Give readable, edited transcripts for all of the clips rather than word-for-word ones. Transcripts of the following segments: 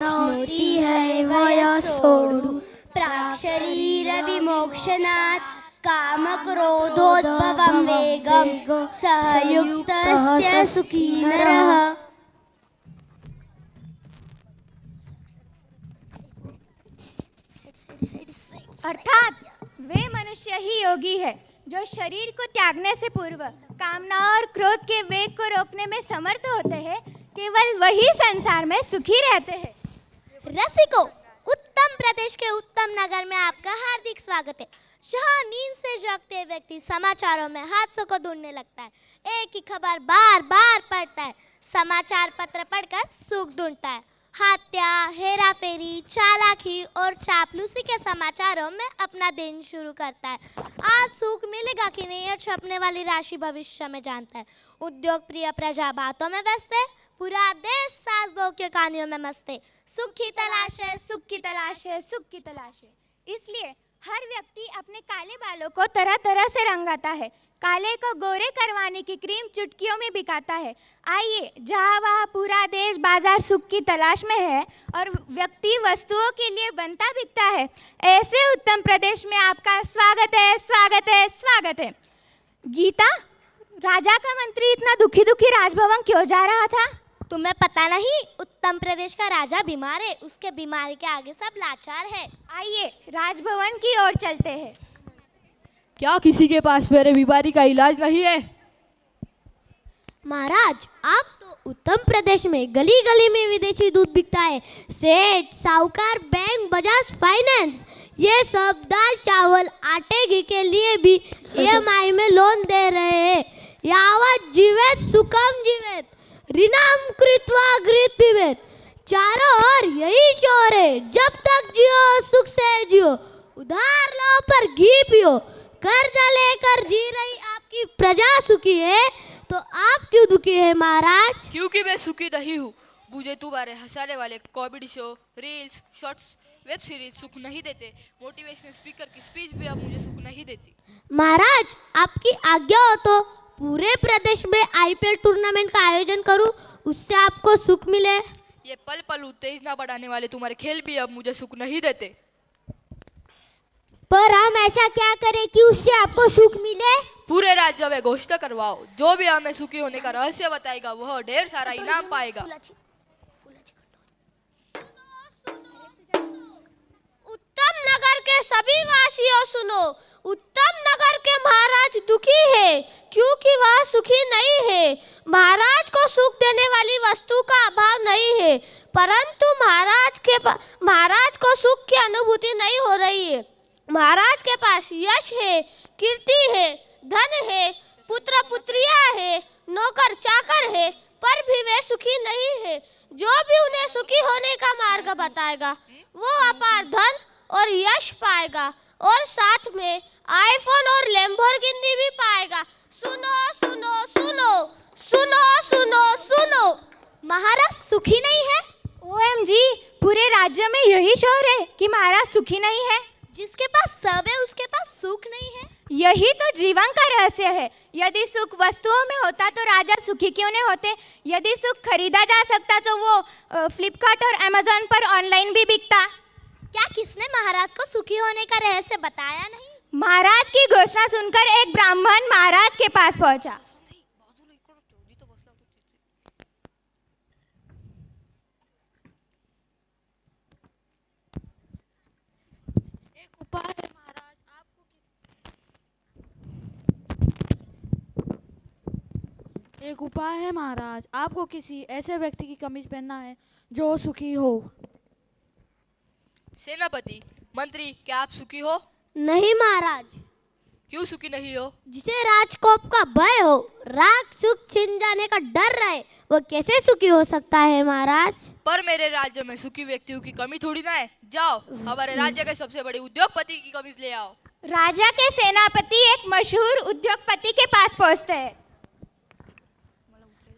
नोती है वय सोडू प्राक्शरीर विमोक्षणात् कामक्रोधोद्भवं वेगं सहयुक्तस्य सुखी नरः। अर्थात वे मनुष्य ही योगी है जो शरीर को त्यागने से पूर्व कामना और क्रोध के वेग को रोकने में समर्थ होते हैं। केवल वही संसार में सुखी रहते हैं। रसिको, उत्तम प्रदेश के उत्तम नगर में आपका हार्दिक स्वागत है। जहाँ नींद से जागते व्यक्ति समाचारों में हादसों को ढूंढने लगता है, एक ही खबर बार बार पढ़ता है, समाचार पत्र पढ़कर सुख ढूंढता है। हत्या, हेराफेरी, चालाकी और चापलूसी के समाचारों में अपना दिन शुरू करता है। आज सुख मिलेगा कि नहीं, यह छपने वाली राशि भविष्य में जानता है। उद्योग प्रिय प्रजा बातों में व्यस्त है, पूरा देश सास बहू के कहानियों में मस्त है। सुख की तलाश है, सुख की तलाश है, सुख की तलाश है। इसलिए हर व्यक्ति अपने काले बालों को तरह तरह से रंगाता है। काले को गोरे करवाने की क्रीम चुटकियों में बिकाता है। आइए, जहाँ वहाँ पूरा देश बाजार सुख की तलाश में है और व्यक्ति वस्तुओं के लिए बनता बिकता है, ऐसे उत्तम प्रदेश में आपका स्वागत है, स्वागत है, स्वागत है। गीता, राजा का मंत्री इतना दुखी दुखी राजभवन क्यों जा रहा था? तुम्हें पता नहीं? उत्तम प्रदेश का राजा बीमार है, उसके बीमारी के आगे सब लाचार है। आइए, राजभवन की ओर चलते हैं। क्या किसी के पास मेरे बीमारी का इलाज नहीं है? महाराज, आप तो उत्तम प्रदेश में गली गली में विदेशी दूध बिकता है। सेठ, साहूकार, बैंक, बजाज फाइनेंस, ये सब दाल चावल आटे घी के लिए भी EMI में लोन दे रहे हैं। यावत जीवेत सुखम जीवेत, ऋणम कृत्वा घृत पिबेत। चारों ओर यही शोर है, जब तक जियो सुख से जियो, उधार लो पर घी पियो। कर्जा लेकर जी रही आपकी प्रजा सुखी है, तो आप क्यों दुखी है महाराज? क्योंकि मैं सुखी नहीं हूँ। मुझे तुम्हारे हंसाने वाले comedy show, reels, shorts, web series सुख नहीं देते। मोटिवेशनल स्पीकर की स्पीच भी अब मुझे सुख नहीं देती। महाराज, आपकी आज्ञा हो तो पूरे प्रदेश में IPL टूर्नामेंट का आयोजन करूं, उससे आपको सुख मिले। ये पल पल उत्तेजना बढ़ाने वाले तुम्हारे खेल भी अब मुझे सुख नहीं देते। पर हम ऐसा क्या करें कि उससे आपको सुख मिले? पूरे राज्य में घोषणा करवाओ, जो भी हमें सुखी होने का रहस्य बताएगा वह ढेर सारा इनाम पाएगा। उत्तम नगर के सभी वासियों सुनो, उत्तम नगर के महाराज दुखी है क्योंकि वह सुखी नहीं है। महाराज को सुख देने वाली वस्तु का अभाव नहीं है, परंतु महाराज को सुख की अनुभूति नहीं हो रही है। महाराज के पास यश है, कीर्ति है, धन है, पुत्र पुत्रियां है, नौकर चाकर है, पर भी वे सुखी नहीं है। जो भी उन्हें सुखी होने का मार्ग बताएगा वो अपार धन और यश पाएगा, और साथ में आईफोन और लैम्बोर्गिनी भी पाएगा। सुनो सुनो सुनो सुनो सुनो सुनो, महाराज सुखी नहीं है। OMG, पूरे राज्य में यही शोर है कि महाराज सुखी नहीं है। जिसके पास सब है उसके पास सुख नहीं है। यही तो जीवन का रहस्य है। यदि सुख वस्तुओं में होता तो राजा सुखी क्यों नहीं होते? यदि सुख खरीदा जा सकता तो वो फ्लिपकार्ट और अमेजोन पर ऑनलाइन भी बिकता। क्या किसने महाराज को सुखी होने का रहस्य बताया नहीं? महाराज की घोषणा सुनकर एक ब्राह्मण महाराज के पास पहुंचा। एक उपाय है महाराज, आपको किसी ऐसे व्यक्ति की कमीज पहनना है जो सुखी हो। सेनापति, मंत्री, क्या आप सुखी हो? नहीं महाराज। क्यों सुखी नहीं हो? जिसे राजकोप का भय हो, राग सुख छिन जाने का डर रहे, वो कैसे सुखी हो सकता है महाराज? पर मेरे राज्य में सुखी व्यक्तियों की कमी थोड़ी ना है। जाओ, हमारे राज्य के सबसे बड़े उद्योगपति की कमीज ले आओ। राजा के सेनापति एक मशहूर उद्योगपति के पास पहुंचते हैं।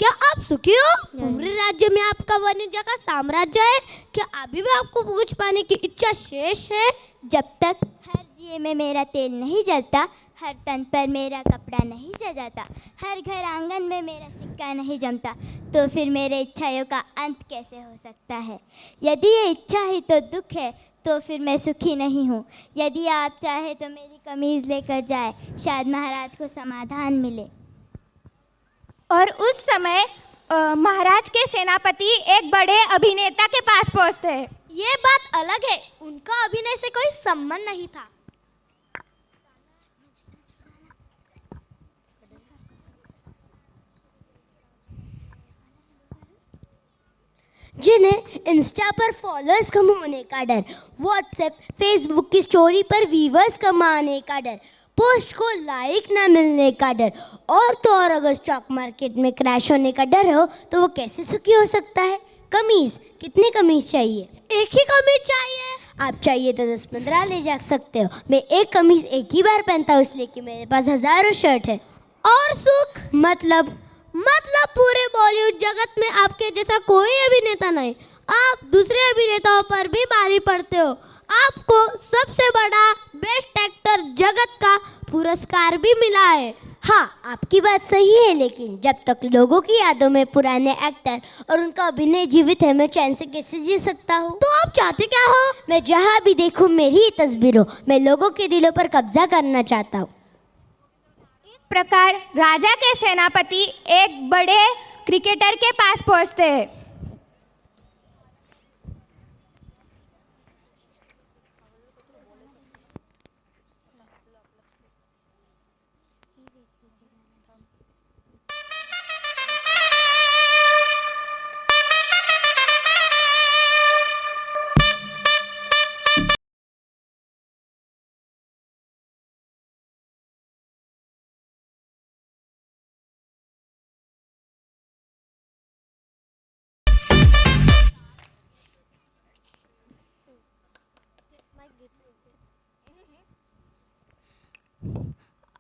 क्या आप सुखी हो? पूरे राज्य में आपका वाणिज्य का साम्राज्य है। क्या अभी भी आपको कुछ पाने की इच्छा शेष है? जब तक हर दिए में मेरा तेल नहीं जलता, हर तन पर मेरा कपड़ा नहीं सजाता, हर घर आंगन में मेरा सिक्का नहीं जमता, तो फिर मेरे इच्छाओं का अंत कैसे हो सकता है? यदि ये इच्छा ही तो दुख है, तो फिर मैं सुखी नहीं हूँ। यदि आप चाहे तो मेरी कमीज़ लेकर जाए, शायद महाराज को समाधान मिले। और उस समय महाराज के सेनापति एक बड़े अभिनेता के पास पहुंचते हैं। ये बात अलग है, उनका अभिनय से कोई संबंध नहीं था। जिन्हें इंस्टा पर फॉलोअर्स कम होने का डर, व्हाट्सएप फेसबुक की स्टोरी पर व्यूअर्स कम आने का डर, पोस्ट को लाइक ना मिलने का डर, और तो और अगर स्टॉक मार्केट में क्रैश होने का डर हो तो वो कैसे सुखी हो सकता है? कमीज, कितनी कमीज चाहिए? एक ही कमीज चाहिए। आप चाहिए तो 10-15 ले जा सकते हो। मैं एक कमीज एक ही बार पहनता हूँ, इसलिए कि मेरे पास हजारों शर्ट है। और सुख मतलब पूरे बॉलीवुड जगत में आपके जैसा कोई अभिनेता नहीं। आप दूसरे अभिनेताओं पर भी भारी पड़ते हो। आपको सबसे बड़ा बेस्ट एक्टर जगत का पुरस्कार भी मिला है। हाँ, आपकी बात सही है, लेकिन जब तक लोगों की यादों में पुराने एक्टर और उनका अभिनय जीवित है, मैं चैन से कैसे जी सकता हूँ? तो आप चाहते क्या हो? मैं जहाँ भी देखूँ मेरी ही तस्वीर हो। मैं लोगों के दिलों पर कब्जा करना चाहता हूँ। इस प्रकार राजा के सेनापति एक बड़े क्रिकेटर के पास पहुंचते हैं।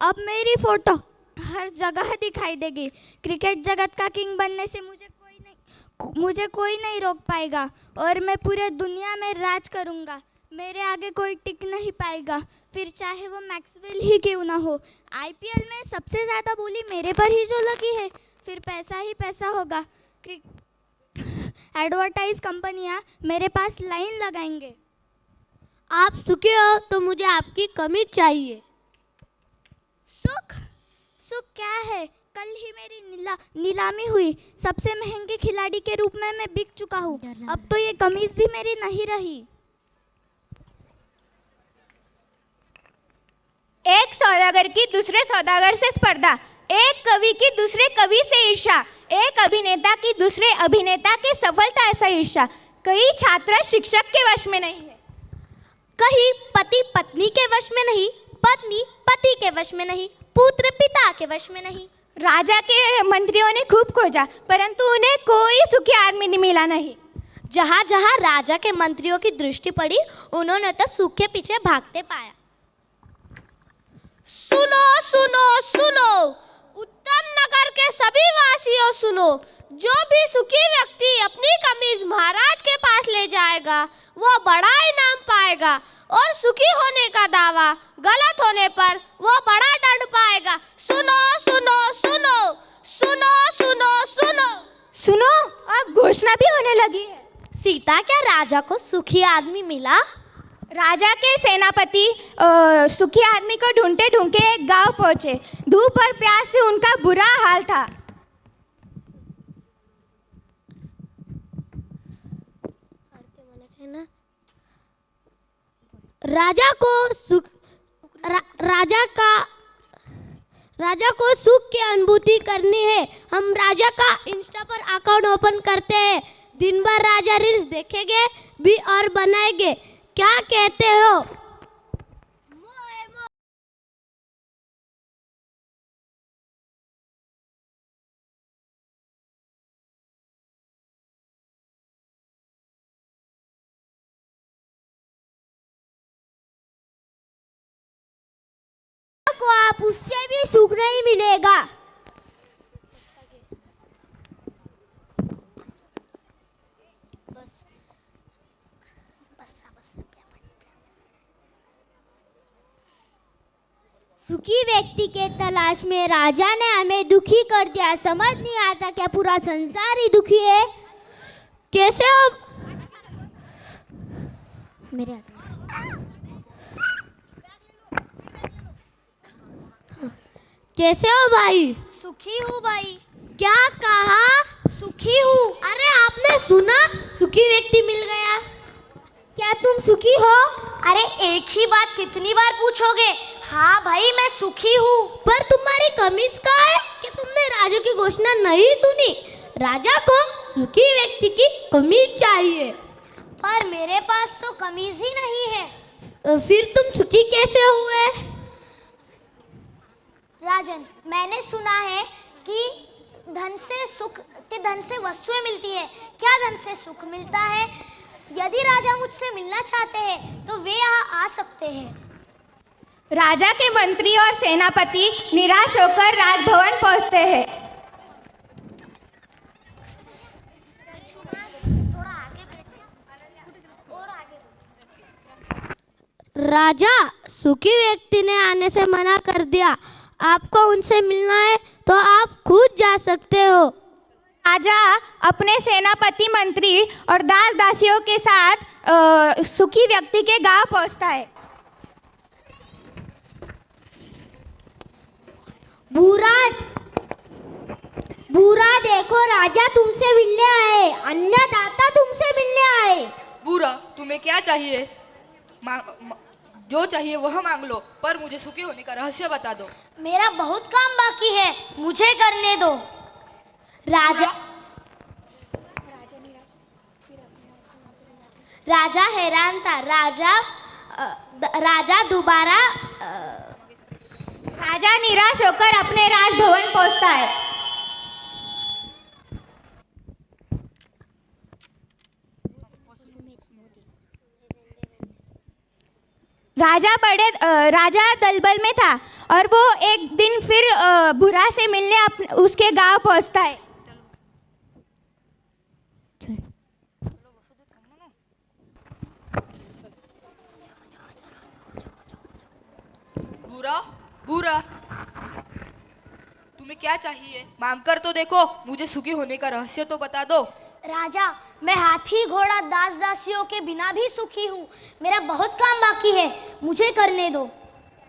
अब मेरी फोटो हर जगह दिखाई देगी। क्रिकेट जगत का किंग बनने से मुझे कोई नहीं रोक पाएगा और मैं पूरे दुनिया में राज करूंगा। मेरे आगे कोई टिक नहीं पाएगा, फिर चाहे वो मैक्सवेल ही क्यों ना हो। आईपीएल में सबसे ज़्यादा बोली मेरे पर ही जो लगी है, फिर पैसा ही पैसा होगा। एडवर्टाइज कंपनियां मेरे पास लाइन लगाएंगे। आप सुखी हो तो मुझे आपकी कमीज चाहिए। सुख क्या है? कल ही मेरी नीलामी हुई। सबसे महंगे खिलाड़ी के रूप में मैं बिक चुका हूँ। अब तो ये कमीज भी मेरी नहीं रही। एक सौदागर की दूसरे सौदागर से स्पर्धा, एक कवि की दूसरे कवि से ईर्ष्या, एक अभिनेता की दूसरे अभिनेता की सफलता से ईर्ष्या। कई छात्र शिक्षक के वश में नहीं है, कहीं पति पत्नी के वश में नहीं, पत्नी पति के वश में नहीं, पुत्र पिता के वश में नहीं। राजा के मंत्रियों ने खूब खोजा, परंतु उन्हें कोई सुखी आदमी मिला नहीं। जहाँ जहाँ राजा के मंत्रियों की दृष्टि पड़ी, उन्होंने तो सुख के पीछे भागते पाया। सुनो सुनो सुनो, उत्तम नगर के सभी वासियों सुनो, जो भी सुखी व्यक्ति अपनी कमीज महाराज के पास ले जाएगा वो बड़ा इनाम पाएगा, और सुखी होने का दावा गलत होने पर वो बड़ा दंड पाएगा। सुनो सुनो सुनो सुनो सुनो सुनो सुनो, अब घोषणा भी होने लगी है। सीता, क्या राजा को सुखी आदमी मिला? राजा के सेनापति सुखी आदमी को ढूंढते ढूंढते एक गांव पहुंचे। धूप और प्यास से उनका बुरा हाल था। राजा को सुख की अनुभूति करनी है। हम राजा का इंस्टा पर अकाउंट ओपन करते हैं। दिन भर राजा रील्स देखेंगे भी और बनाएंगे। क्या कहते हो? को आप उससे भी सुख नहीं मिलेगा। सुखी व्यक्ति के तलाश में राजा ने हमें दुखी कर दिया। समझ नहीं आता क्या पूरा संसार ही दुखी है? कैसे हो मेरे कैसे हो भाई? सुखी हूँ भाई। क्या कहा? सुखी हूँ। अरे आपने सुना, सुखी व्यक्ति मिल गया। क्या तुम सुखी हो? अरे एक ही बात कितनी बार पूछोगे? हाँ भाई मैं सुखी हूँ। पर तुम्हारी कमीज कहाँ है कि तुमने राजा की घोषणा नहीं सुनी? राजा को सुखी व्यक्ति की कमीज चाहिए। पर मेरे पास तो कमीज ही नहीं है। फिर तुम सुखी कैसे हुए? राजन, मैंने सुना है कि धन से वस्तुएं मिलती है। क्या धन से सुख मिलता है? यदि राजा मुझसे मिलना चाहते हैं तो वे यहाँ आ सकते हैं। राजा के मंत्री और सेनापति निराश होकर राजभवन पहुंचते हैं। राजा, सुखी व्यक्ति ने आने से मना कर दिया। आपको उनसे मिलना है तो आप खुद जा सकते हो। राजा अपने सेनापति, मंत्री और दास दासियों के साथ सुखी व्यक्ति के गांव पहुंचता है। बुरा देखो, राजा तुमसे मिलने आए, अन्नदाता तुमसे मिलने आए। बुरा, तुम्हें क्या चाहिए? जो चाहिए वह मांग लो, पर मुझे सुखी होने का रहस्य बता दो। मेरा बहुत काम बाकी है, मुझे करने दो। राजा हैरान था। राजा दोबारा राजा निराश होकर अपने राजभवन पहुंचता है। राजा दलबल में था और वो एक दिन फिर बुरा से मिलने उसके गांव पहुंचता है। बुरा, तुम्हें क्या चाहिए? मांग कर तो देखो, मुझे सुखी होने का रहस्य तो बता दो। राजा, मैं हाथी, घोड़ा, दास दासियों के बिना भी सुखी हूँ। मेरा बहुत काम बाकी है, मुझे करने दो।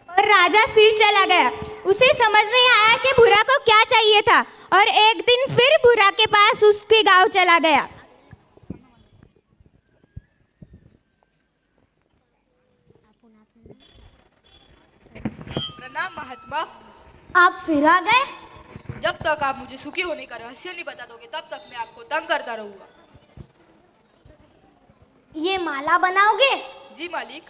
और राजा फिर चला गया। उसे समझ नहीं आया कि बुरा को क्या चाहिए था और एक दिन फिर बुरा के पास उसके गांव चला गया। प्रणाम महात्मा। आप फिर आ गए? जब तक आप मुझे सुखी होने का रहस्य नहीं बता दोगे तब तक मैं आपको तंग करता रहूंगा। ये माला बनाओगे? जी मालिक।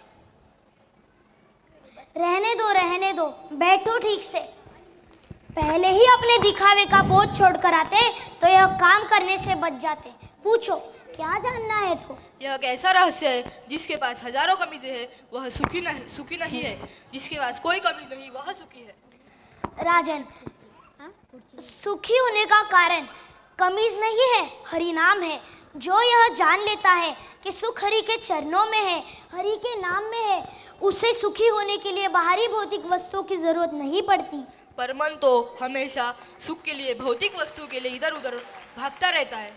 रहने दो, बैठो ठीक से। पहले ही अपने दिखावे का बोझ छोड़कर आते तो यह काम करने से बच जाते। पूछो, क्या जानना है? तो यह एक ऐसा रहस्य है जिसके पास हजारों कमीजें हैं वह सुखी नहीं है, जिसके पास कोई कमीज नहीं वह सुखी है। राजन, सुखी होने का कारण कमीज नहीं है, हरि नाम है। जो यह जान लेता है कि सुख हरि के चरणों में है, हरि के नाम में है, उसे सुखी होने के लिए बाहरी भौतिक वस्तुओं की जरूरत नहीं पड़ती। पर मन तो हमेशा सुख के लिए, भौतिक वस्तु के लिए इधर उधर भागता रहता है।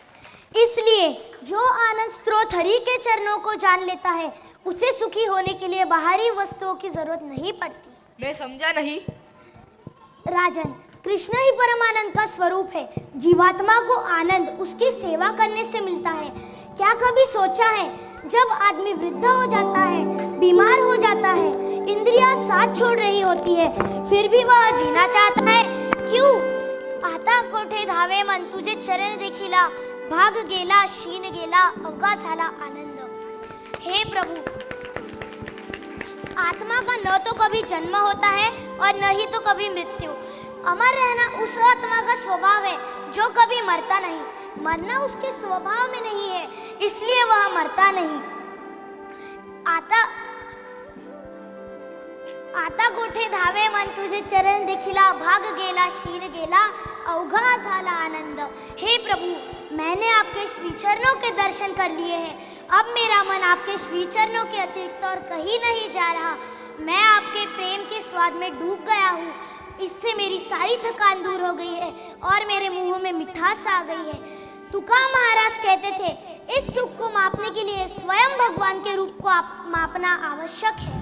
इसलिए जो आनंद स्रोत हरि के चरणों को जान लेता है उसे सुखी होने के लिए बाहरी वस्तुओं की जरूरत नहीं पड़ती। मैं समझा नहीं। राजन, कृष्ण ही परमानंद का स्वरूप है। जीवात्मा को आनंद उसकी सेवा करने से मिलता है। क्या कभी सोचा है, जब आदमी वृद्ध हो जाता है, बीमार हो जाता है, इंद्रियां साथ छोड़ रही होती है, फिर भी वह जीना चाहता है? क्यों? आता कोठे धावे मन, तुझे चरण देखिला, भाग गेला शीन गेला, अवघा झाला आनंद। हे प्रभु, आत्मा का न तो कभी जन्म होता है और न ही तो कभी मृत्यु। अमर रहना उस आत्मा का स्वभाव है जो कभी मरता नहीं। मरना उसके स्वभाव में नहीं है, इसलिए वह मरता नहीं। आता गोठे धावे मन, तुझे चरण देखिला, भाग गेला शीन गेला, अवघा झाला आनंद। हे प्रभु, मैंने आपके श्री चरणों के दर्शन कर लिए हैं। अब मेरा मन आपके श्री चरणों के अतिरिक्त और कहीं नहीं जा रहा। मैं आपके प्रेम के स्वाद में डूब गया हूँ। इससे मेरी सारी थकान दूर हो गई है और मेरे मुंह में मिठास आ गई है। तुका महाराज कहते थे, इस सुख को मापने के लिए स्वयं भगवान के रूप को मापना आवश्यक है।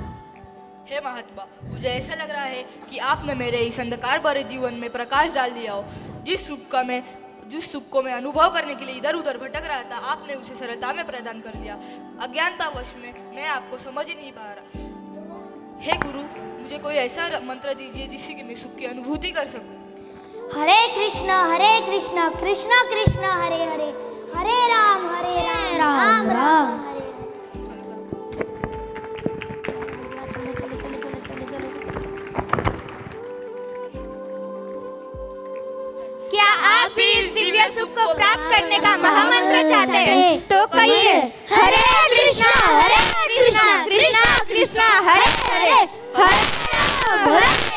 हे महात्मा, मुझे ऐसा लग रहा है कि आपने मेरे इस अंधकार भरे जीवन में प्रकाश डाल दिया हो। जिस सुख को मैं अनुभव करने के लिए इधर उधर भटक रहा था, आपने उसे सरलता में प्रदान कर दिया। अज्ञानतावश में मैं आपको समझ ही नहीं पा रहा। हे गुरु, मुझे कोई ऐसा मंत्र दीजिए जिससे कि मैं सुख की अनुभूति कर सकूं। हरे कृष्ण कृष्ण कृष्ण हरे हरे, हरे राम राम राम हरे हरे। क्या आप भी इस दिव्य सुख को प्राप्त करने का महामंत्र चाहते हैं? तो कहिए, हरे कृष्णा कृष्णा कृष्णा हरे हरे, हरे राम